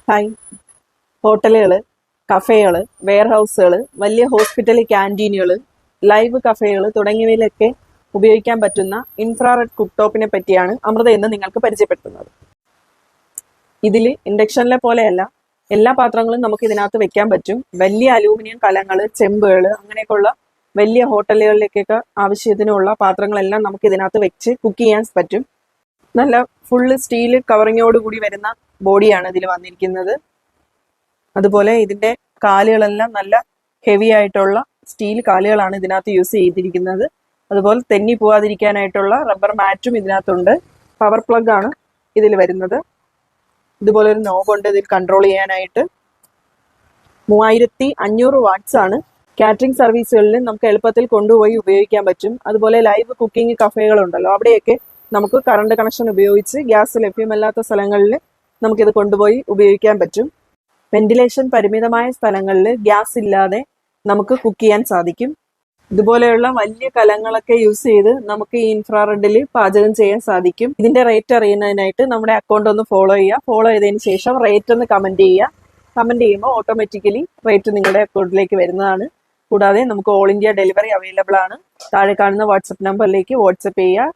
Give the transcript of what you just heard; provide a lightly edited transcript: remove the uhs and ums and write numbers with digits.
Hi. ഹോട്ടലുകൾ, കഫേകൾ, വെയർഹൗസുകൾ, വലിയ hospital ക്യാൻറ്റീനുകൾ, live കഫേകൾ തുടങ്ങിയവയിലൊക്കെ ഉപയോഗിക്കാൻ പറ്റുന്ന ഇൻഫ്രാറെഡ് കുക്ക് ടോപ്പിനെ പറ്റിയാണ് അമൃത എന്ന് നിങ്ങൾക്ക് പരിചയപ്പെടുത്തുന്നത്. ഇതിൽ ഇൻഡക്ഷനിലെ പോലെയല്ല, എല്ലാ പാത്രങ്ങളും നമുക്ക് ഇതിനകത്ത് വെക്കാൻ പറ്റും. വലിയ അലൂമിനിയം കലങ്ങൾ, ചെമ്പുകൾ, അങ്ങനെയൊക്കെയുള്ള വലിയ ഹോട്ടലുകളിലേക്കൊക്കെ ആവശ്യത്തിനുള്ള പാത്രങ്ങളെല്ലാം നമുക്ക് ഇതിനകത്ത് വെച്ച് കുക്ക് ചെയ്യാൻ പറ്റും. നല്ല ഫുള്ള് സ്റ്റീൽ കവറിങ്ങോട് കൂടി വരുന്ന ബോഡിയാണ് ഇതിൽ വന്നിരിക്കുന്നത്. അതുപോലെ ഇതിന്റെ കാലുകളെല്ലാം നല്ല ഹെവി ആയിട്ടുള്ള സ്റ്റീൽ കാലുകളാണ് ഇതിനകത്ത് യൂസ് ചെയ്തിരിക്കുന്നത്. അതുപോലെ തെന്നി പോവാതിരിക്കാനായിട്ടുള്ള റബ്ബർ മാറ്റും ഇതിനകത്തുണ്ട്. പവർ പ്ലഗ് ആണ് ഇതിൽ വരുന്നത്. ഇതുപോലെ ഒരു നോബുണ്ട് ഇതിൽ കൺട്രോൾ ചെയ്യാനായിട്ട്. 3500 വാട്ട്സ് ആണ്. കാറ്ററിംഗ് സർവീസുകളിൽ നമുക്ക് എളുപ്പത്തിൽ കൊണ്ടുപോയി ഉപയോഗിക്കാൻ പറ്റും. അതുപോലെ ലൈവ് കുക്കിംഗ് കഫേകളുണ്ടല്ലോ, അവിടെയൊക്കെ നമുക്ക് കറണ്ട് കണക്ഷൻ ഉപയോഗിച്ച് ഗ്യാസ് ലഭ്യമല്ലാത്ത സ്ഥലങ്ങളിൽ നമുക്കിത് കൊണ്ടുപോയി ഉപയോഗിക്കാൻ പറ്റും. വെന്റിലേഷൻ പരിമിതമായ സ്ഥലങ്ങളിൽ ഗ്യാസ് ഇല്ലാതെ നമുക്ക് കുക്ക് ചെയ്യാൻ സാധിക്കും. ഇതുപോലെയുള്ള വലിയ കലങ്ങളൊക്കെ യൂസ് ചെയ്ത് നമുക്ക് ഈ ഇൻഫ്രാറെഡിൽ പാചകം ചെയ്യാൻ സാധിക്കും. ഇതിന്റെ റേറ്റ് അറിയുന്നതിനായിട്ട് നമ്മുടെ അക്കൗണ്ട് ഒന്ന് ഫോളോ ചെയ്യുക. ഫോളോ ചെയ്തതിന് ശേഷം റേറ്റ് ഒന്ന് കമന്റ് ചെയ്യുക. കമന്റ് ചെയ്യുമ്പോൾ ഓട്ടോമാറ്റിക്കലി റേറ്റ് നിങ്ങളുടെ അക്കൗണ്ടിലേക്ക് വരുന്നതാണ്. കൂടാതെ നമുക്ക് ഓൾ ഇന്ത്യ ഡെലിവറി അവൈലബിൾ ആണ്. താഴെ കാണുന്ന വാട്സപ്പ് നമ്പറിലേക്ക് വാട്സപ്പ് ചെയ്യുക.